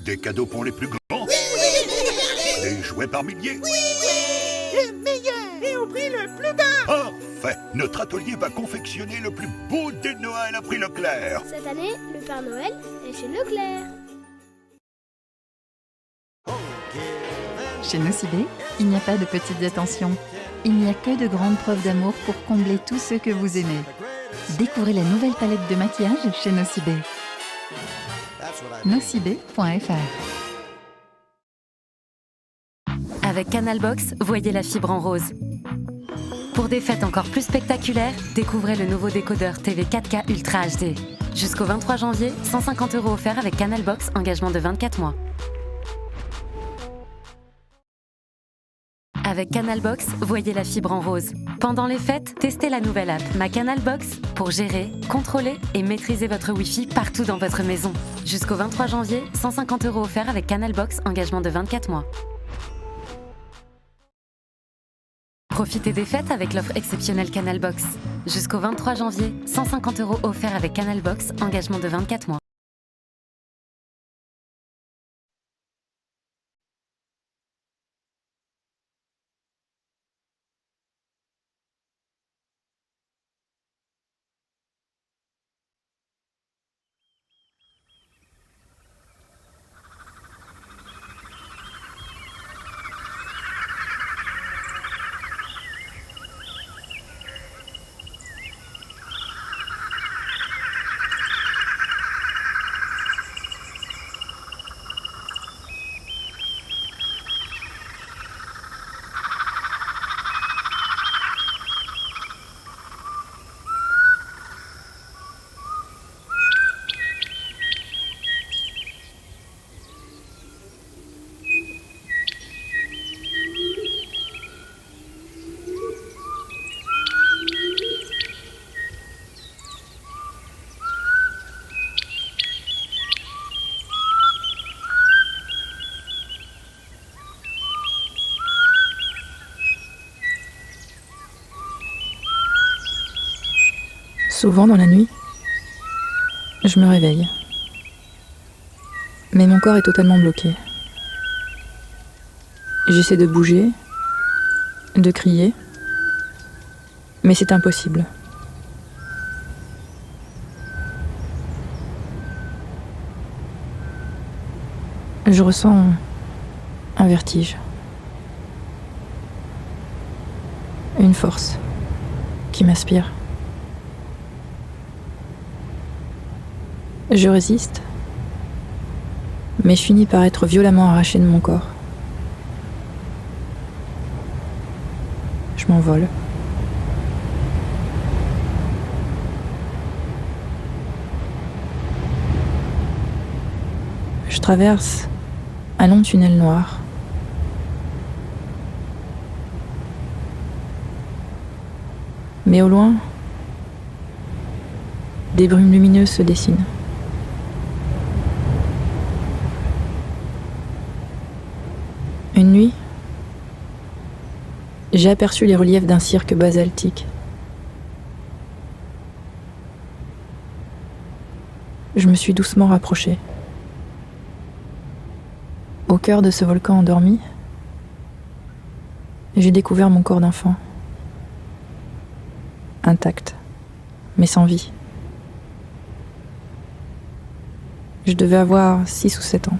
Des cadeaux pour les plus grands. Des jouets par milliers. Le meilleur et au prix le plus bas. Parfait. Notre atelier va confectionner le plus beau dé de Noël à prix Leclerc. Cette année, le Père Noël est chez Leclerc. Chez Nocibé, il n'y a pas de petites attentions. Il n'y a que de grandes preuves d'amour pour combler tous ceux que vous aimez. Découvrez la nouvelle palette de maquillage chez Nocibé. Nocibé.fr. Avec Canalbox, voyez la fibre en rose. Pour des fêtes encore plus spectaculaires, découvrez le nouveau décodeur TV 4K Ultra HD. Jusqu'au 23 janvier, 150 € offerts avec Canalbox, engagement de 24 mois. Avec Canalbox, voyez la fibre en rose. Pendant les fêtes, testez la nouvelle app Ma Canalbox pour gérer, contrôler et maîtriser votre Wi-Fi partout dans votre maison. Jusqu'au 23 janvier, 150 € offerts avec Canalbox, engagement de 24 mois. Profitez des fêtes avec l'offre exceptionnelle Canalbox. Jusqu'au 23 janvier, 150 € offerts avec Canalbox, engagement de 24 mois. Souvent dans la nuit, je me réveille. Mais mon corps est totalement bloqué. J'essaie de bouger, de crier, mais c'est impossible. Je ressens un vertige, une force qui m'aspire. Je résiste, mais je finis par être violemment arraché de mon corps. Je m'envole. Je traverse un long tunnel noir. Mais au loin, des brumes lumineuses se dessinent. Une nuit, j'ai aperçu les reliefs d'un cirque basaltique. Je me suis doucement rapprochée. Au cœur de ce volcan endormi, j'ai découvert mon corps d'enfant. Intact, mais sans vie. Je devais avoir 6 ou 7 ans.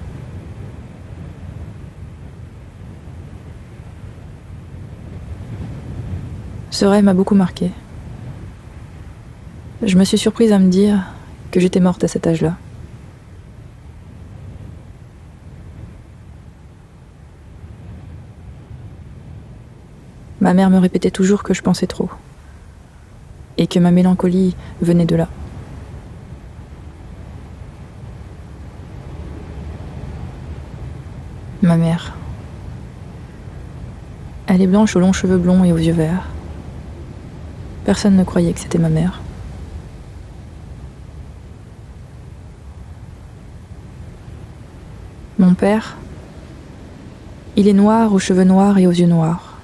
Ce rêve m'a beaucoup marqué. Je me suis surprise à me dire que j'étais morte à cet âge-là. Ma mère me répétait toujours que je pensais trop et que ma mélancolie venait de là. Ma mère. Elle est blanche aux longs cheveux blonds et aux yeux verts. Personne ne croyait que c'était ma mère. Mon père, il est noir aux cheveux noirs et aux yeux noirs.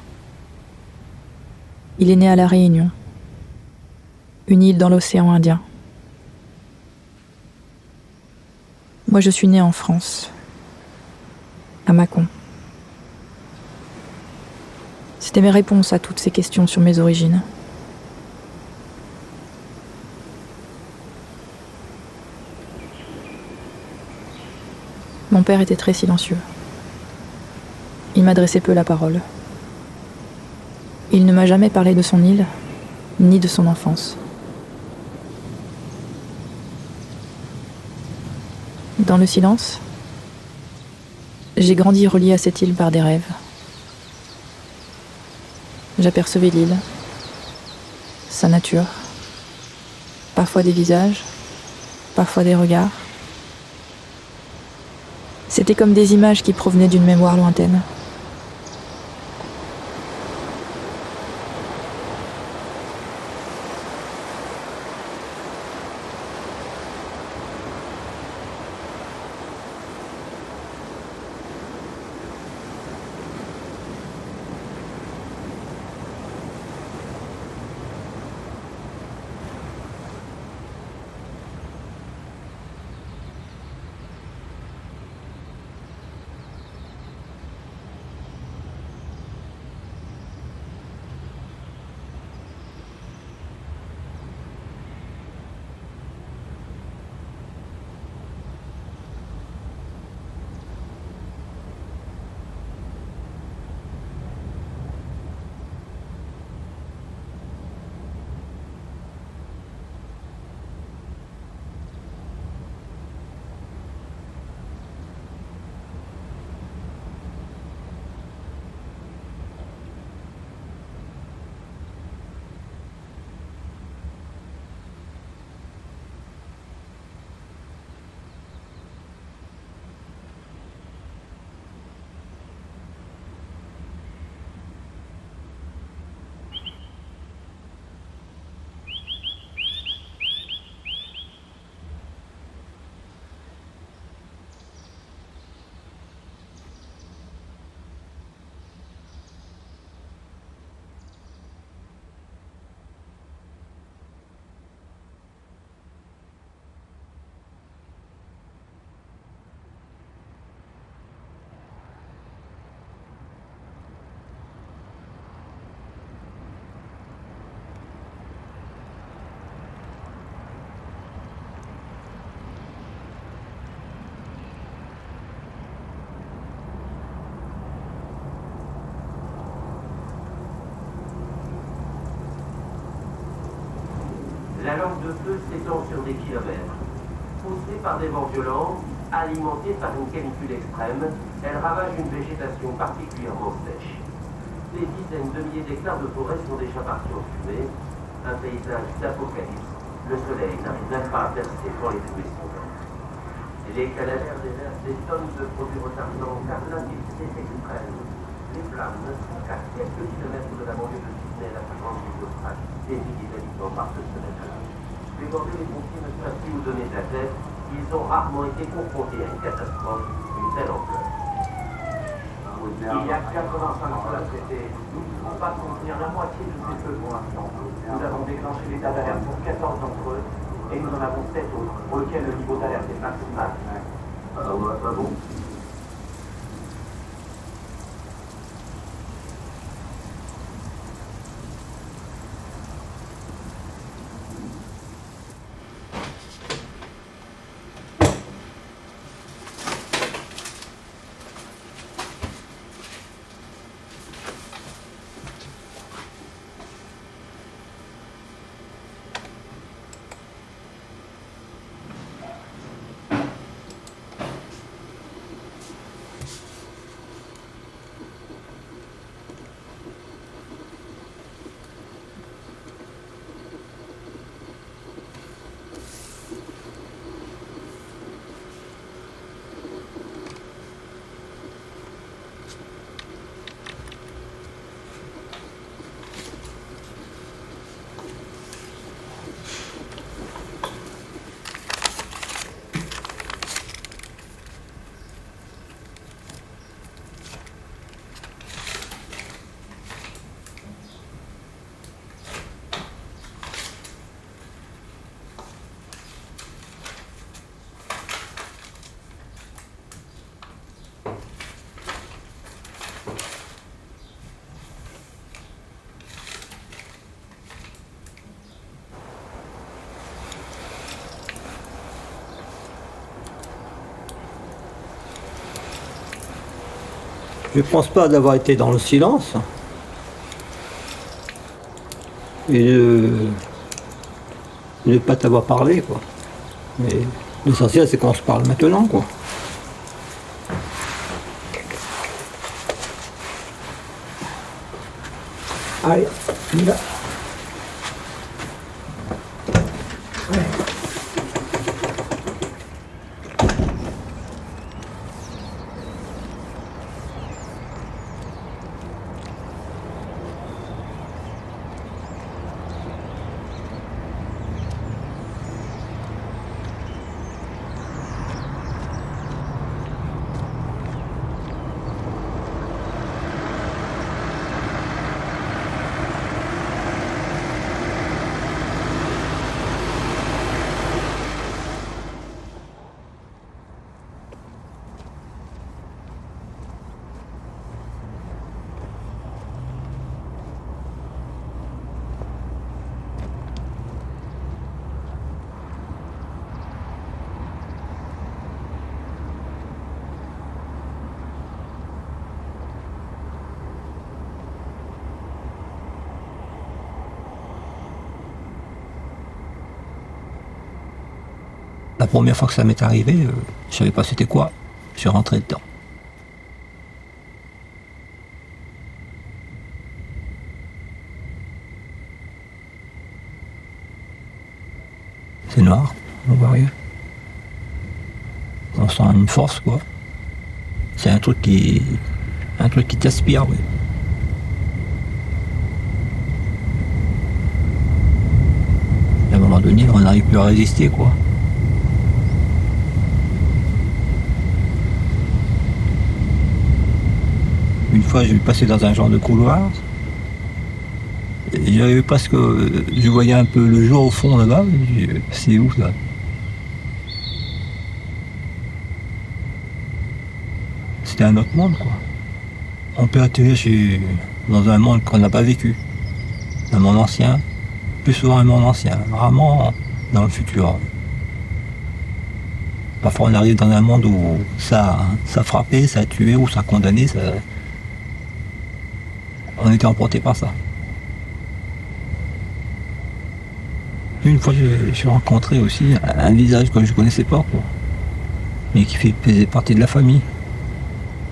Il est né à La Réunion, une île dans l'océan Indien. Moi, je suis née en France, à Mâcon. C'était mes réponses à toutes ces questions sur mes origines. Mon père était très silencieux. Il m'adressait peu la parole. Il ne m'a jamais parlé de son île, ni de son enfance. Dans le silence, j'ai grandi relié à cette île par des rêves. J'apercevais l'île, sa nature, parfois des visages, parfois des regards. C'était comme des images qui provenaient d'une mémoire lointaine. La langue de feu s'étend sur des kilomètres. Poussée par des vents violents, alimentée par une canicule extrême, elle ravage une végétation particulièrement sèche. Des dizaines de milliers d'hectares de forêt sont déjà partis en fumée. Un paysage d'apocalypse. Le soleil n'arrive même pas à percer quand les fumées sont denses. Les canadaires déversent des tonnes de produits retardants car l'industrie est extrême. Les flammes ne sont qu'à quelques kilomètres de la banlieue de Sydney, la plus grande ville d'Australie. Des milliers d'habitants partent se mettre à l'œuvre. Les bordés des pompiers ne savent plus où donner de la tête. Ils ont rarement été confrontés à une catastrophe d'une telle ampleur. Il y a 85 ans à traiter. Nous ne pouvons pas contenir la moitié de ces feux pour l'instant. Nous avons déclenché l'état d'alerte pour 14 d'entre eux et nous en avons 7 autres pour lesquels le niveau d'alerte est maximal. Ah bon. Je pense pas d'avoir été dans le silence. Et de ne pas t'avoir parlé, quoi. Mais l'essentiel, c'est qu'on se parle maintenant, quoi. Allez, on y va. La première fois que ça m'est arrivé, je savais pas c'était quoi. Je suis rentré dedans. C'est noir, on voit rien. On sent une force, quoi. C'est un truc qui t'aspire, oui. À un moment donné, on n'arrive plus à résister, quoi. Une fois, je passais dans un genre de couloir. J'avais presque, je voyais un peu le jour au fond là-bas. C'est où ça? C'était un autre monde, quoi. On peut atterrir dans un monde qu'on n'a pas vécu. Un monde ancien, plus souvent un monde ancien, rarement dans le futur. Parfois on arrive dans un monde où ça a frappé, ça a tué ou ça a condamné, on était emporté par ça. Une fois j'ai rencontré aussi un visage que je ne connaissais pas, quoi, mais qui faisait partie de la famille.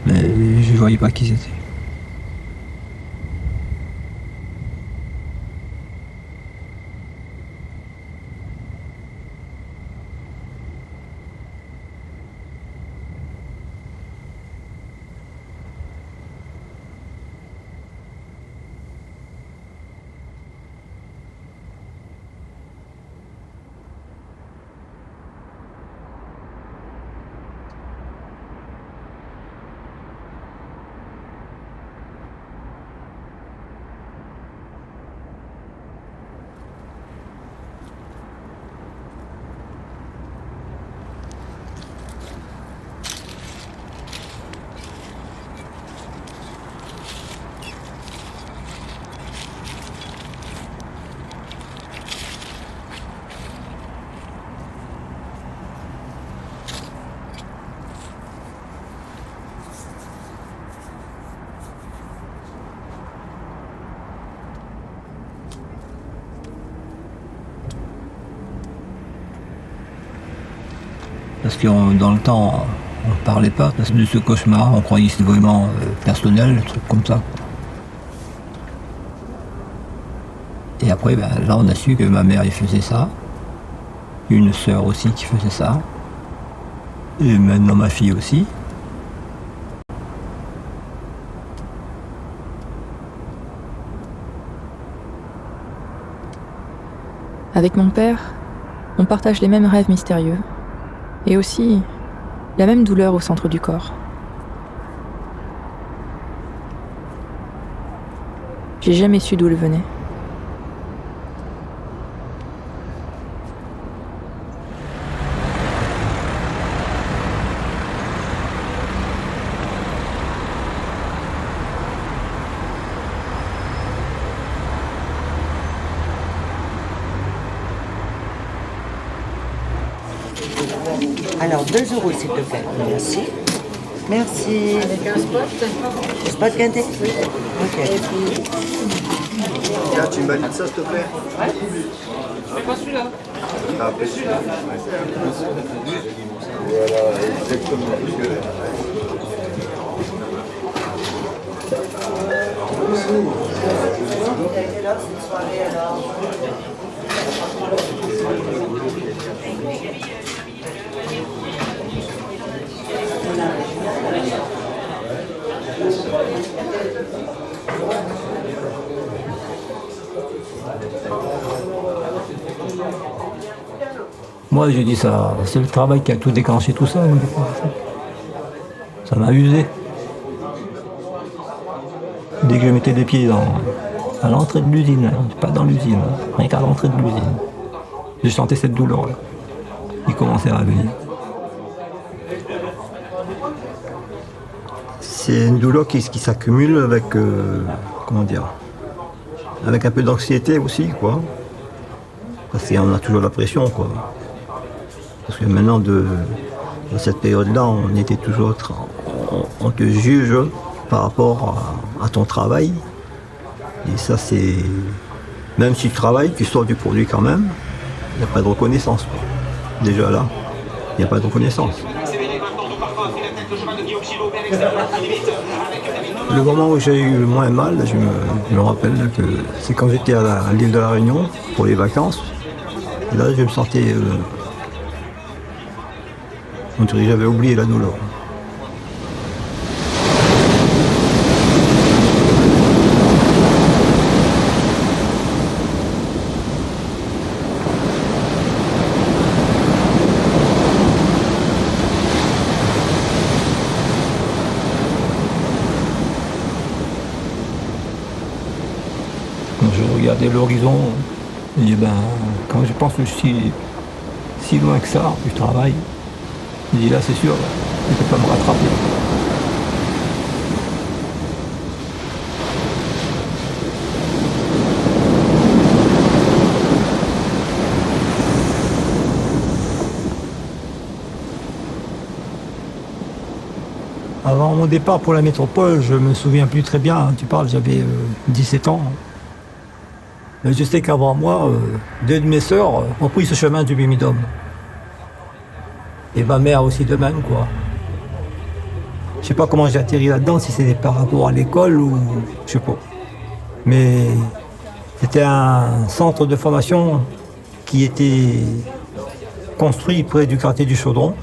Mais je ne voyais pas qui c'était. Parce que dans le temps, on ne parlait pas de ce cauchemar, on croyait que c'était vraiment personnel, un truc comme ça. Et après, là, on a su que ma mère, elle faisait ça. Une sœur aussi qui faisait ça. Et maintenant ma fille aussi. Avec mon père, on partage les mêmes rêves mystérieux. Et aussi la même douleur au centre du corps. J'ai jamais su d'où elle venait. Alors, 2 € s'il te plaît. Merci. Merci. Avec un spot. Spot quintet. Oui. Ok. Tiens, tu me valides ça, s'il te plaît? Ouais. Mais pas celui-là. Ah, après celui-là. Voilà, exactement. Moi, j'ai dit ça, c'est le travail qui a tout déclenché tout ça. Ça m'a usé. Dès que je mettais les pieds à l'entrée de l'usine, pas dans l'usine, rien qu'à l'entrée de l'usine, je sentais cette douleur-là. Il commençait à venir. C'est une douleur qui s'accumule avec, comment dire, avec un peu d'anxiété aussi, quoi. Parce qu'on a toujours la pression, quoi. Parce que maintenant, dans cette période-là, on était toujours, on te juge par rapport à ton travail. Et ça, c'est, même si tu travailles, tu sors du produit quand même, il n'y a pas de reconnaissance, quoi. Déjà là, il n'y a pas de reconnaissance. Le moment où j'ai eu le moins mal, je me rappelle que c'est quand j'étais à l'île de la Réunion pour les vacances. Et là, je me sentais... on dirait que j'avais oublié la douleur. Quand je regardais l'horizon, je dis, quand je pense que je suis si loin que ça du travail, je dis là c'est sûr, il ne peut pas me rattraper. Avant mon départ pour la métropole, je me souviens plus très bien, tu parles, j'avais 17 ans. Mais je sais qu'avant moi, deux de mes sœurs ont pris ce chemin du Bimidum. Et ma mère aussi de même, quoi. Je sais pas comment j'ai atterri là-dedans, si c'était par rapport à l'école ou... je sais pas. Mais c'était un centre de formation qui était construit près du quartier du Chaudron.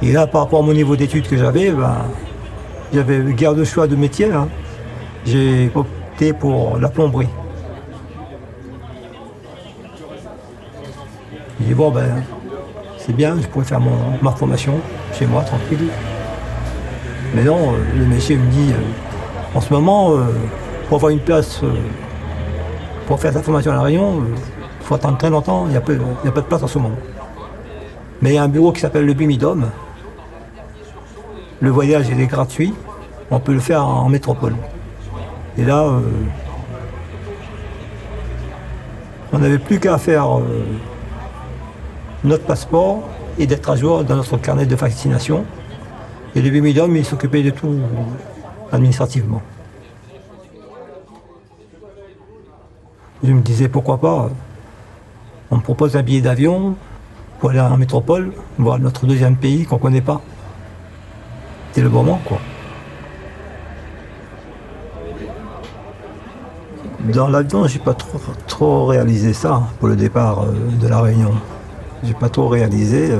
Et là, par rapport à mon niveau d'études que j'avais, j'avais guère de choix de métier. Hein. J'ai opté pour la plomberie. J'ai dit, bon, c'est bien, je pourrais faire ma formation chez moi, tranquille. Mais non, le métier me dit, en ce moment, pour avoir une place, pour faire sa formation à La Réunion, il faut attendre très longtemps, il n'y a pas de place en ce moment. Mais il y a un bureau qui s'appelle le Bimidum. Le voyage il est gratuit, on peut le faire en métropole. Et là, on n'avait plus qu'à faire notre passeport et d'être à jour dans notre carnet de vaccination. Et le Bimidum, il s'occupait de tout administrativement. Je me disais pourquoi pas, on me propose un billet d'avion pour aller en métropole, voir notre deuxième pays qu'on ne connaît pas. C'était le moment, quoi. Dans l'avion, j'ai pas trop réalisé ça pour le départ de La Réunion. J'ai pas trop réalisé.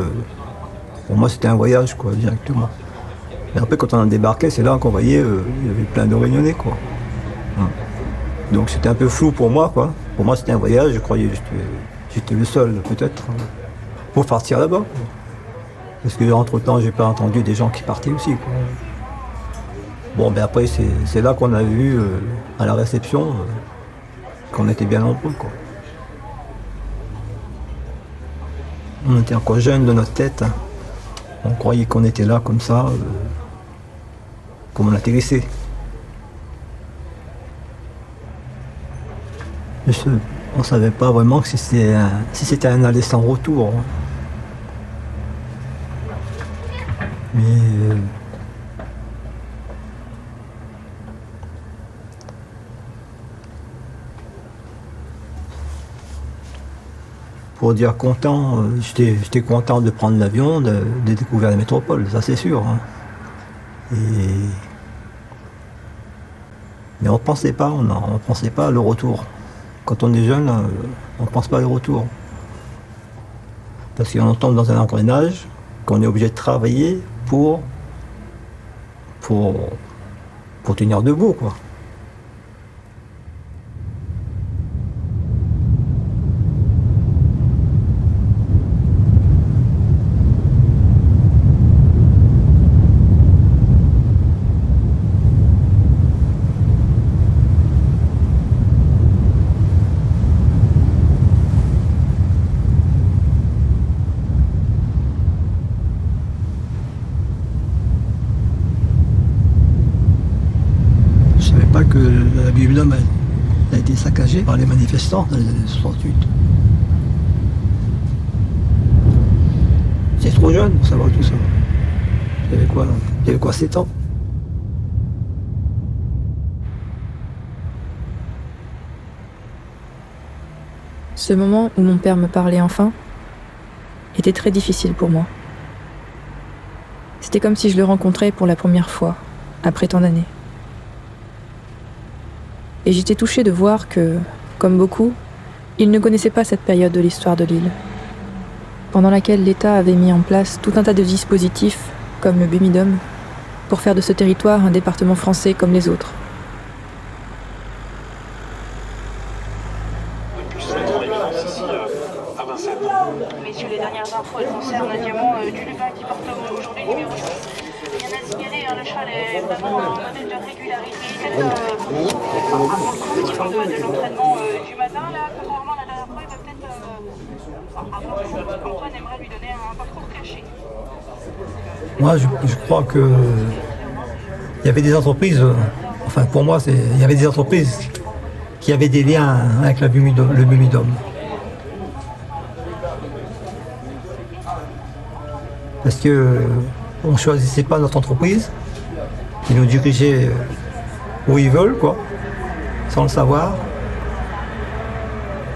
Pour moi, c'était un voyage, quoi, directement. Et après, quand on a débarqué, c'est là qu'on voyait, il y avait plein de Réunionnais, quoi. Donc c'était un peu flou pour moi, quoi. Pour moi, c'était un voyage. Je croyais que j'étais le seul, peut-être, pour partir là-bas. Parce que entre-temps, j'ai pas entendu des gens qui partaient aussi, quoi. Bon, après, c'est là qu'on a vu, à la réception, qu'on était bien nombreux, quoi. On était encore jeunes de notre tête. Hein. On croyait qu'on était là comme ça, comme on atterrissait. On ne savait pas vraiment que si c'était un aller sans retour. Mais pour dire content, j'étais content de prendre l'avion, de découvrir la métropole, ça c'est sûr. Hein. Mais on ne pensait pas, on pensait pas à le retour. Quand on est jeune, on ne pense pas au retour. Parce qu'on tombe dans un engrenage, qu'on est obligé de travailler pour tenir debout, quoi. Que la Bible a été saccagée par les manifestants dans les années 68. C'est trop jeune pour savoir tout ça. Il y avait quoi 7 ans. Ce moment où mon père me parlait enfin était très difficile pour moi. C'était comme si je le rencontrais pour la première fois, après tant d'années. Et j'étais touchée de voir que, comme beaucoup, il ne connaissait pas cette période de l'histoire de l'île, pendant laquelle l'État avait mis en place tout un tas de dispositifs, comme le Bumidum, pour faire de ce territoire un département français comme les autres. Messieurs, les dernières infos, elles concernent un diamant du Lubin qui porte aujourd'hui numéro 6. Rien à signaler, le cheval est vraiment un modèle de régularité. Au niveau de l'entraînement du matin, là, contrairement à la dernière fois, il va peut-être Antoine aimerait lui donner un parcours caché. Moi, je crois que il y avait des entreprises, enfin pour moi, il y avait des entreprises qui avaient des liens avec le Bumidum. Parce que on ne choisissait pas notre entreprise, ils nous dirigeaient où ils veulent, quoi, sans le savoir,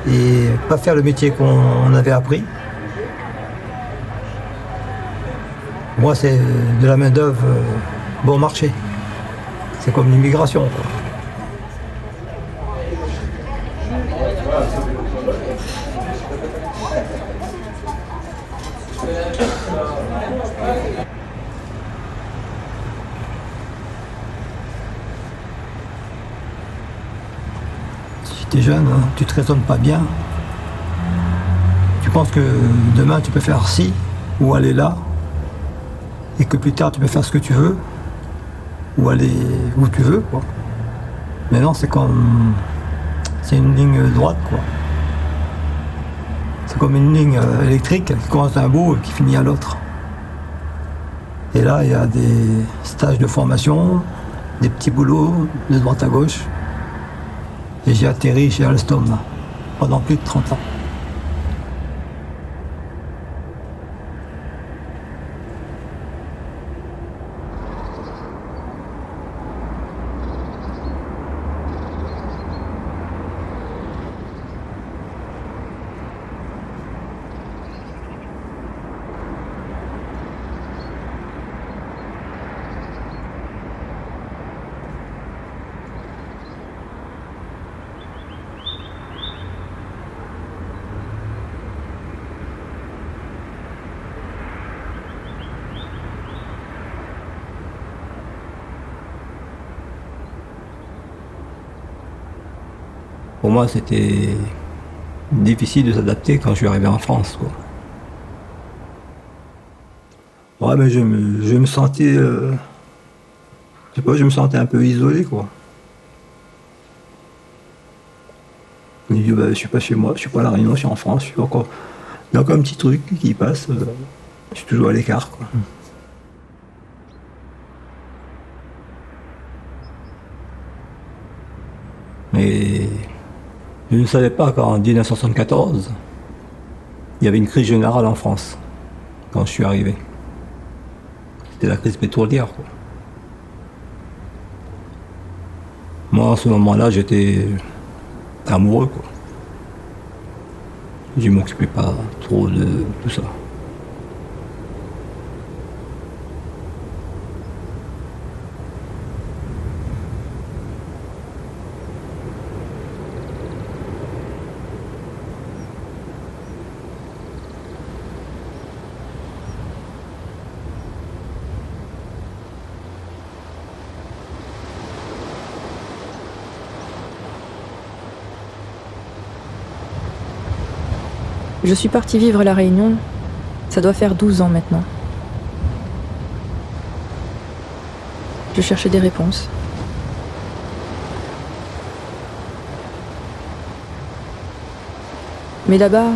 et pas faire le métier qu'on avait appris. Moi, c'est de la main-d'œuvre bon marché. C'est comme l'immigration, quoi. Si tu es jeune, tu te raisonnes pas bien. Tu penses que demain tu peux faire ci ou aller là, et que plus tard tu peux faire ce que tu veux, ou aller où tu veux, quoi. Mais non, c'est une ligne droite, quoi. C'est comme une ligne électrique qui commence d'un bout et qui finit à l'autre. Et là, il y a des stages de formation, des petits boulots de droite à gauche. Et j'ai atterri chez Alstom pendant plus de 30 ans. Pour moi, c'était difficile de s'adapter quand je suis arrivé en France, quoi. Ouais, mais je me sentais, je sais pas, je me sentais un peu isolé, quoi. Je me dis, je suis pas chez moi, je suis pas à La Réunion, je suis en France, je suis encore. Il y a encore un petit truc qui passe, je suis toujours à l'écart, quoi. Mais je ne savais pas qu'en 1974, il y avait une crise générale en France, quand je suis arrivé. C'était la crise pétrolière, quoi. Moi, à ce moment-là, j'étais amoureux, quoi. Je m'occupais pas trop de tout ça. Je suis partie vivre à La Réunion, ça doit faire 12 ans maintenant. Je cherchais des réponses. Mais là-bas,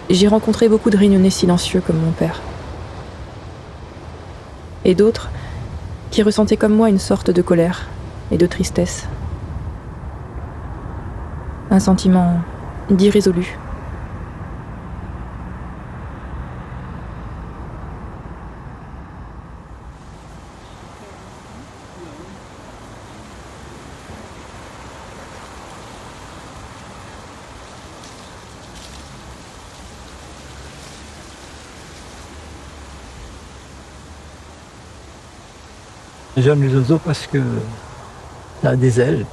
j'ai rencontré beaucoup de Réunionnais silencieux comme mon père. Et d'autres qui ressentaient comme moi une sorte de colère et de tristesse. Un sentiment d'irrésolu. J'aime les oiseaux parce que ça a des ailes.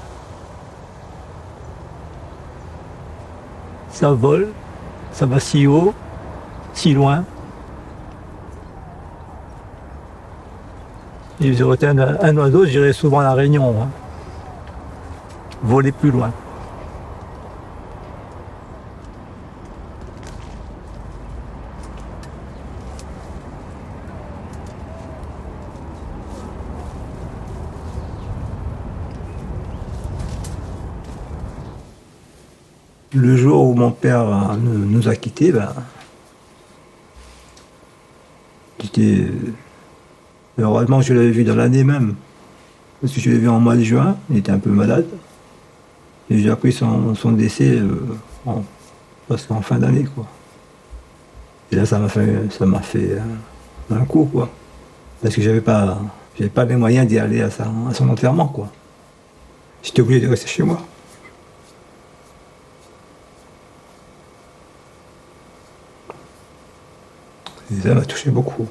Ça vole, ça va si haut, si loin. Et j'aurais été un oiseau, j'irais souvent à La Réunion. Hein. Voler plus loin. Le jour où mon père nous a quittés, heureusement je l'avais vu dans l'année même. Parce que je l'ai vu en mois de juin, il était un peu malade. Et j'ai appris son décès presque en fin d'année, quoi. Et là ça m'a fait un coup, quoi. Parce que j'avais pas les moyens d'y aller à son enterrement, quoi. J'étais obligé de rester chez moi. Et ça m'a touché beaucoup.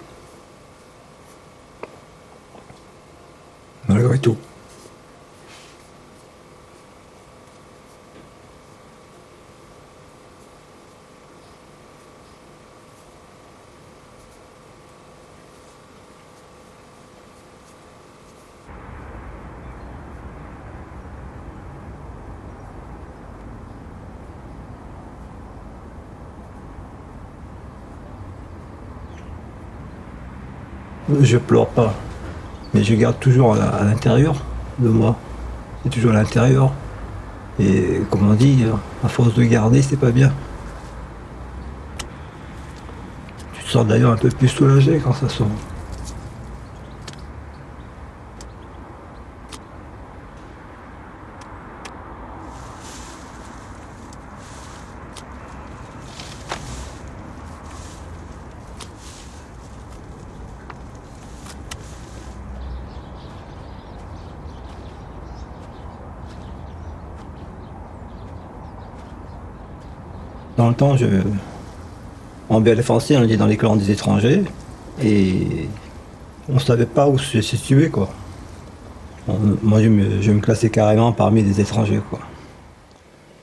Malgré tout. Je pleure pas, mais je garde toujours à l'intérieur de moi. C'est toujours à l'intérieur. Et comme on dit, à force de garder, c'est pas bien. Tu te sens d'ailleurs un peu plus soulagé quand ça sort. Dans le temps, en BL français, on était dans les clans des étrangers et on ne savait pas où se situer, quoi. Moi, je me classais carrément parmi les étrangers, quoi.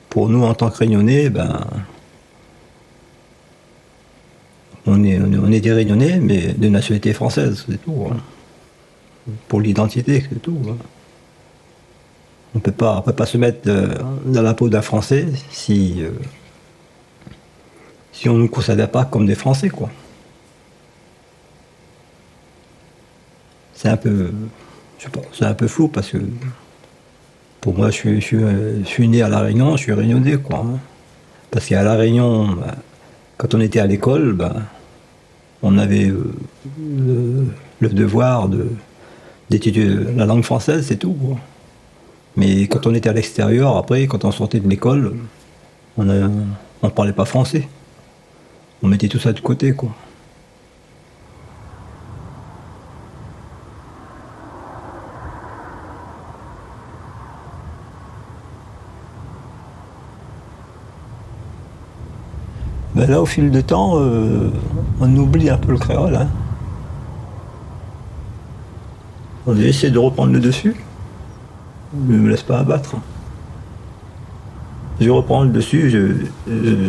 Pour nous, en tant que Réunionnais, on est des Réunionnais, mais de nationalité française, c'est tout. Hein. Pour l'identité, c'est tout. Hein. On peut pas se mettre dans la peau d'un Français si on ne nous considère pas comme des Français, quoi. C'est un peu, je sais pas, c'est un peu flou parce que pour moi, je suis né à La Réunion, je suis réunionnais, quoi. Hein. Parce qu'à La Réunion, quand on était à l'école, on avait le devoir d'étudier la langue française, c'est tout, quoi. Mais quand on était à l'extérieur, après, quand on sortait de l'école, on ne parlait pas français. On mettait tout ça de côté, quoi. Ben là, au fil du temps, on oublie un peu le créole. Hein. On essaie de reprendre le dessus. Je ne me laisse pas abattre. Je reprends le dessus,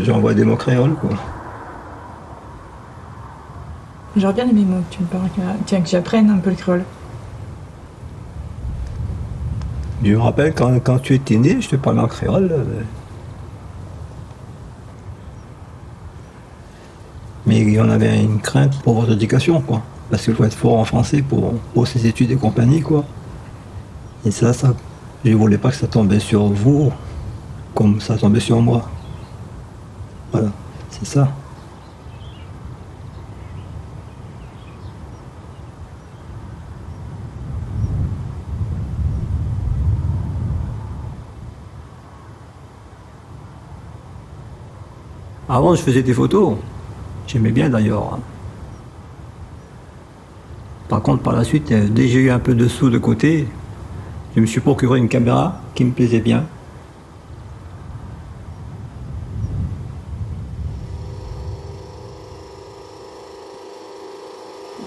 j'envoie des mots créoles, quoi. J'aurais bien aimé, moi, que tu me parles, que j'apprenne un peu le créole. Je me rappelle quand tu étais né, je te parlais en créole. Mais il y en avait une crainte pour votre éducation, quoi. Parce qu'il faut être fort en français pour ses études et compagnie, quoi. Et ça, je ne voulais pas que ça tombait sur vous comme ça tombait sur moi. Voilà, c'est ça. Avant, je faisais des photos. J'aimais bien d'ailleurs. Par contre, par la suite, dès que j'ai eu un peu de sous de côté, je me suis procuré une caméra qui me plaisait bien.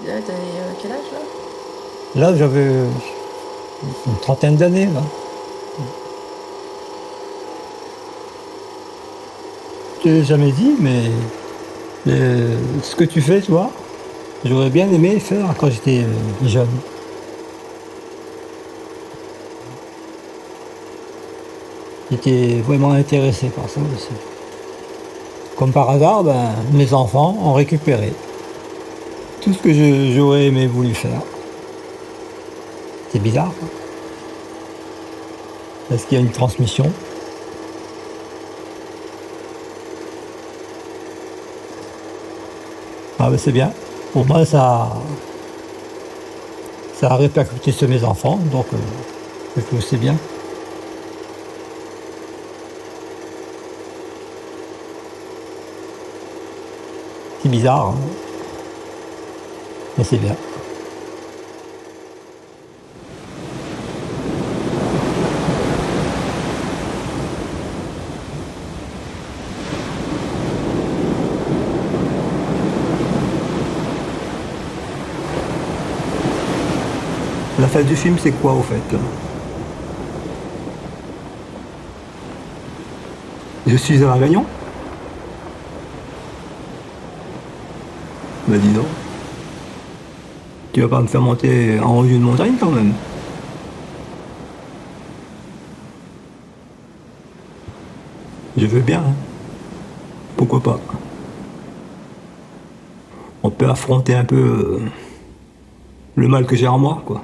T'avais quel âge là? Là, j'avais une trentaine d'années. Là. Je l'ai jamais dit, mais ce que tu fais, tu vois, j'aurais bien aimé faire quand j'étais jeune. J'étais vraiment intéressé par ça aussi. Comme par hasard, mes enfants ont récupéré tout ce que j'aurais aimé voulu faire. C'est bizarre, quoi. Est-ce qu'il y a une transmission? Ah ben c'est bien. Pour moi, ça a répercuté sur mes enfants, donc je trouve que c'est bien. C'est bizarre, hein, mais c'est bien. La fin du film, c'est quoi au fait? Je suis à La Réunion? Ben dis donc. Tu vas pas me faire monter en haut d'une montagne quand même? Je veux bien, hein. Pourquoi pas? On peut affronter un peu le mal que j'ai en moi, quoi.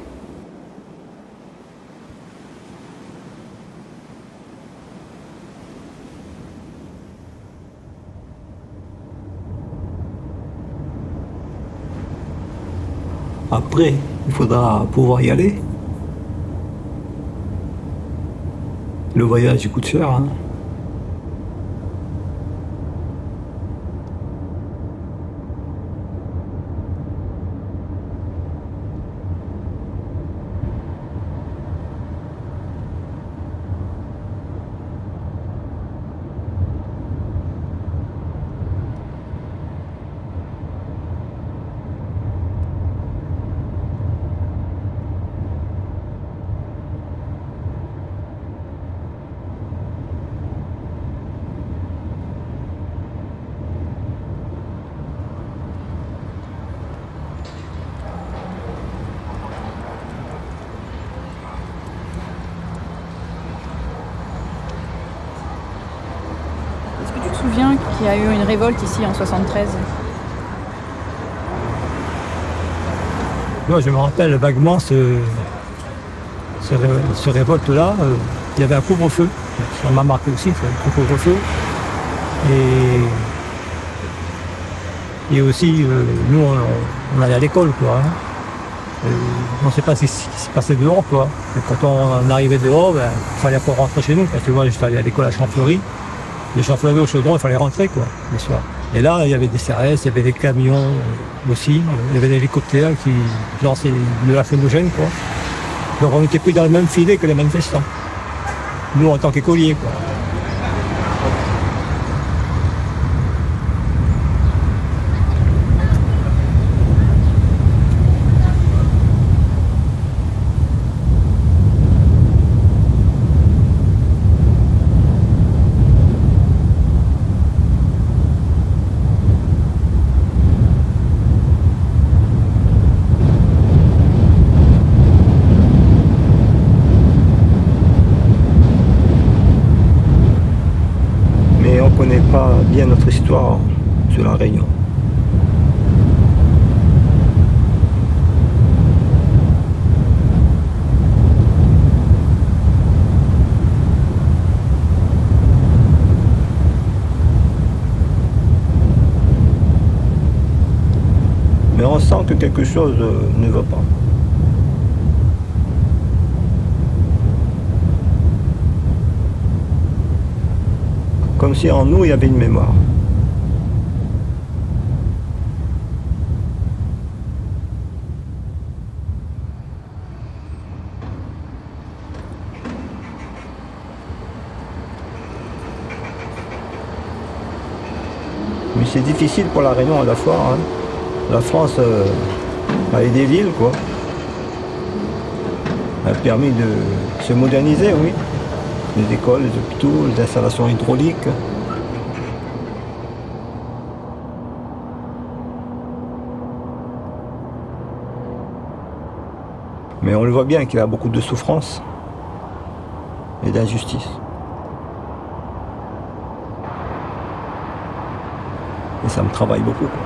Après, il faudra pouvoir y aller. Le voyage, il coûte cher, hein. Est-ce que tu te souviens qu'il y a eu une révolte ici en 73? Moi, je me rappelle vaguement ce révolte-là. Il y avait un couvre-feu. Ça m'a marqué aussi, c'est un couvre-feu. Et aussi, nous, on allait à l'école, quoi. Hein. On ne sait pas ce qui se passait dehors, quoi. Et quand on arrivait dehors, il fallait pas rentrer chez nous. Parce que moi, j'étais allé à l'école à Champfleury. Les Champfleury au Chaudron, il fallait rentrer, quoi, le soir. Et là, il y avait des CRS, il y avait des camions aussi. Il y avait des hélicoptères qui lançaient de la fumogène, quoi. Donc on était pris dans le même filet que les manifestants. Nous, en tant qu'écoliers, quoi. connaît pas bien notre histoire sur la Réunion. Mais on sent que quelque chose ne va pas. Comme si en nous il y avait une mémoire. Mais c'est difficile pour la Réunion à la fois. Hein. La France a aidé l'île, quoi. A permis de se moderniser, oui. Les écoles, les hôpitaux, les installations hydrauliques. Mais on le voit bien qu'il y a beaucoup de souffrance et d'injustice. Et ça me travaille beaucoup, quoi.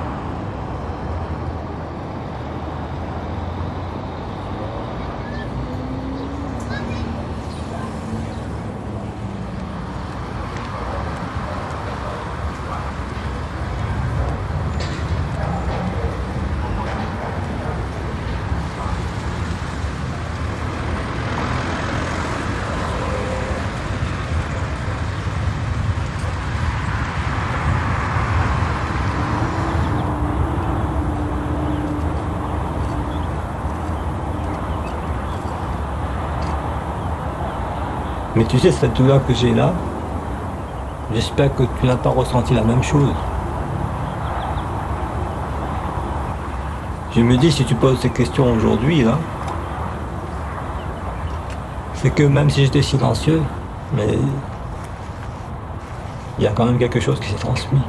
Mais tu sais, cette douleur que j'ai là, j'espère que tu n'as pas ressenti la même chose. Je me dis, si tu poses ces questions aujourd'hui, là, c'est que même si j'étais silencieux, mais il y a quand même quelque chose qui s'est transmis.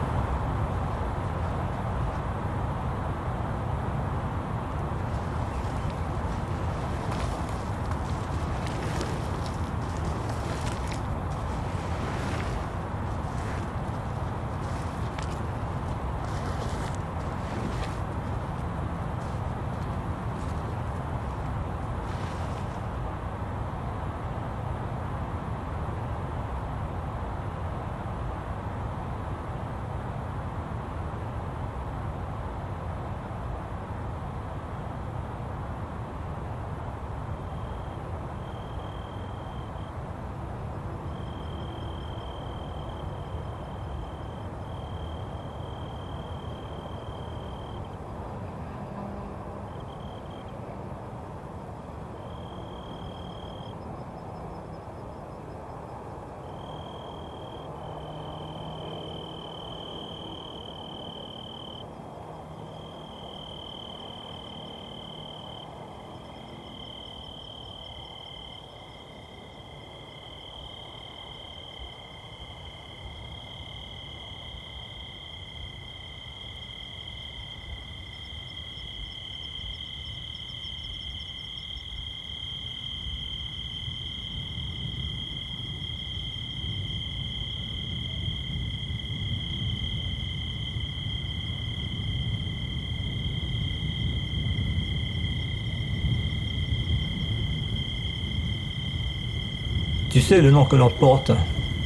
Tu sais, le nom que l'on porte,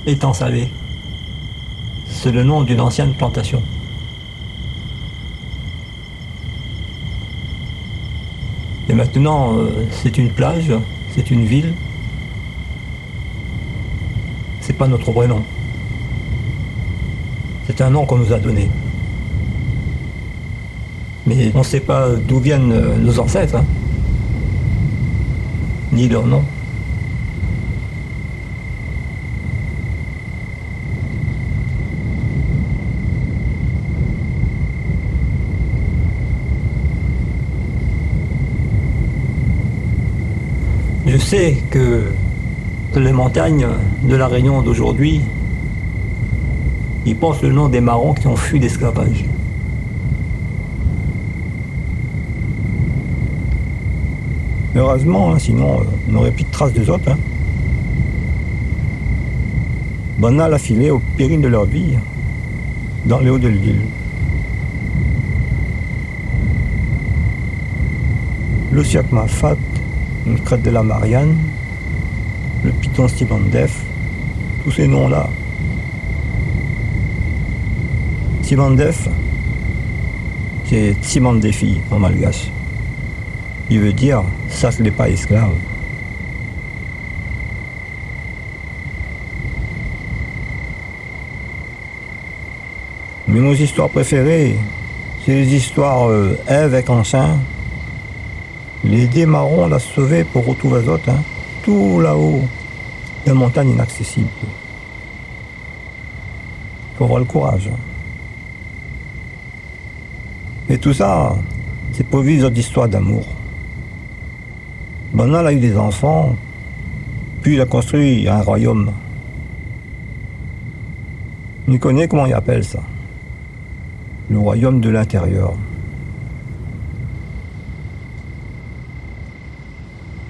étang salé, c'est le nom d'une ancienne plantation. Et maintenant, c'est une plage, c'est une ville. C'est pas notre vrai nom. C'est un nom qu'on nous a donné. Mais on ne sait pas d'où viennent nos ancêtres, hein, ni leur nom. Je sais que les montagnes de la Réunion d'aujourd'hui, ils portent le nom des marrons qui ont fui l'esclavage. Heureusement, hein, sinon on n'aurait plus de traces des autres. Hein. Banna l'a filé au péril de leur vie dans les hauts de l'île. L'Osiak Mafat, une crête de la Marianne, le Python Simandef, tous ces noms-là. Simandef, c'est Simandefi en malgache. Il veut dire ça, ce n'est pas esclave. Mais nos histoires préférées, c'est les histoires Ève et Cansin. Les dés marrons l'a sauvé pour Rotouvazot, tout là-haut, la montagne inaccessible. Faut avoir le courage. Et tout ça, c'est pour vivre d'histoires d'amour. Banal a eu des enfants, puis il a construit un royaume. On connaît comment il appelle ça. Le royaume de l'intérieur.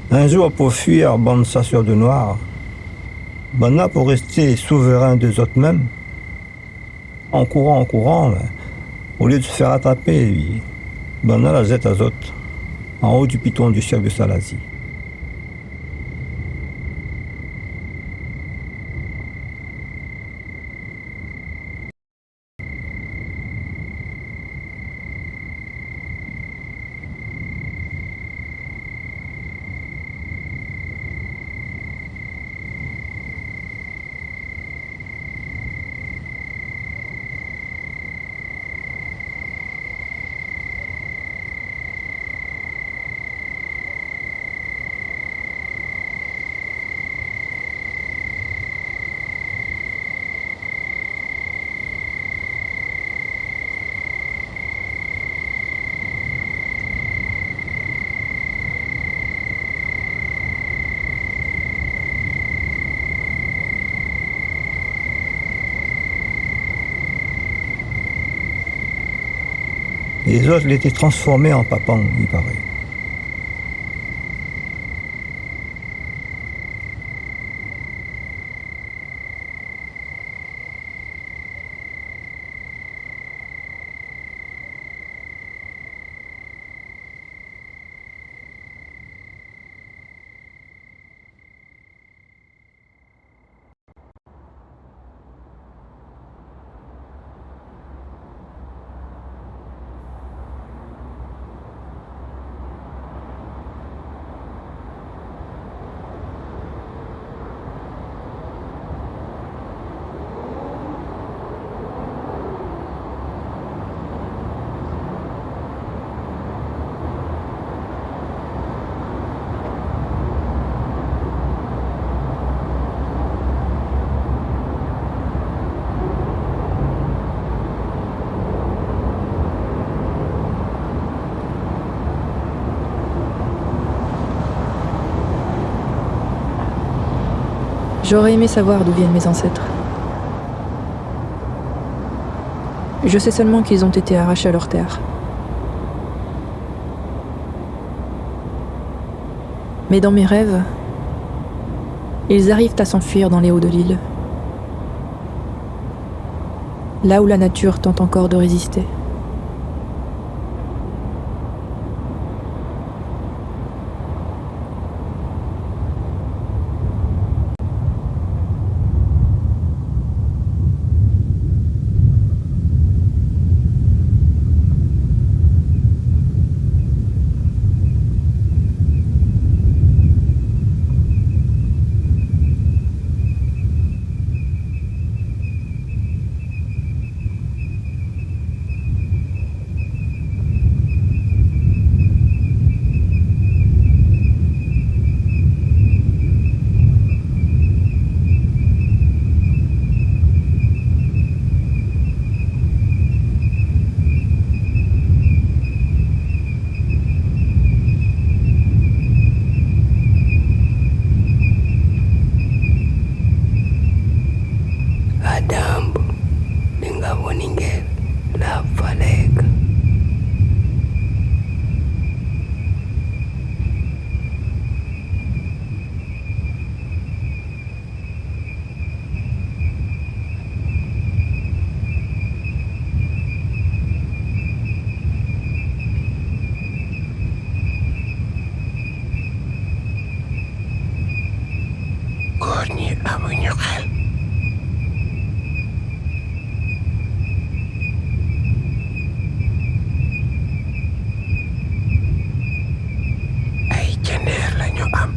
Un jour, pour fuir bande chasseurs de noirs, Banna, pour rester souverain d'eux autres mêmes, en courant, au lieu de se faire attraper, Banna la jette à Zot, en haut du piton du chef de Salazie. Les autres l'étaient transformés en papang, il paraît. J'aurais aimé savoir d'où viennent mes ancêtres. Je sais seulement qu'ils ont été arrachés à leur terre. Mais dans mes rêves, ils arrivent à s'enfuir dans les hauts de l'île. Là où la nature tente encore de résister. amuñu xel ay jeneer lañu am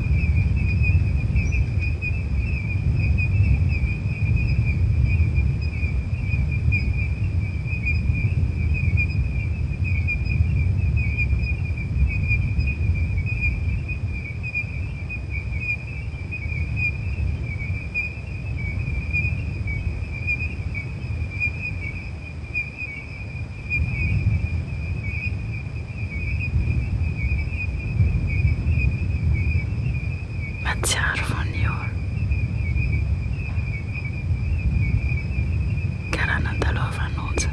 Met jaar van jaar. Karena dalo van ons.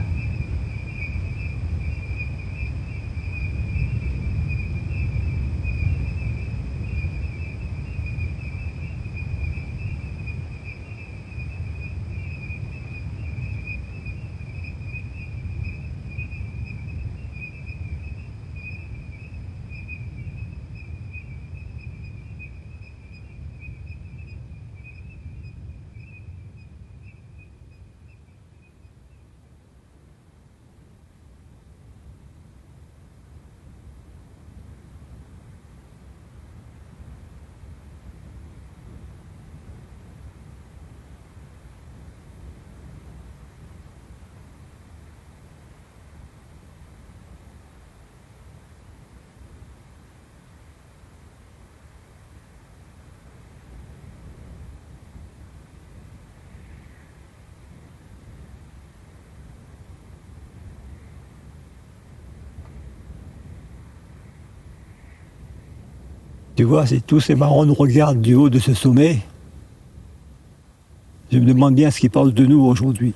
Tu vois, si tous ces marrons nous regardent du haut de ce sommet, je me demande bien ce qu'ils pensent de nous aujourd'hui.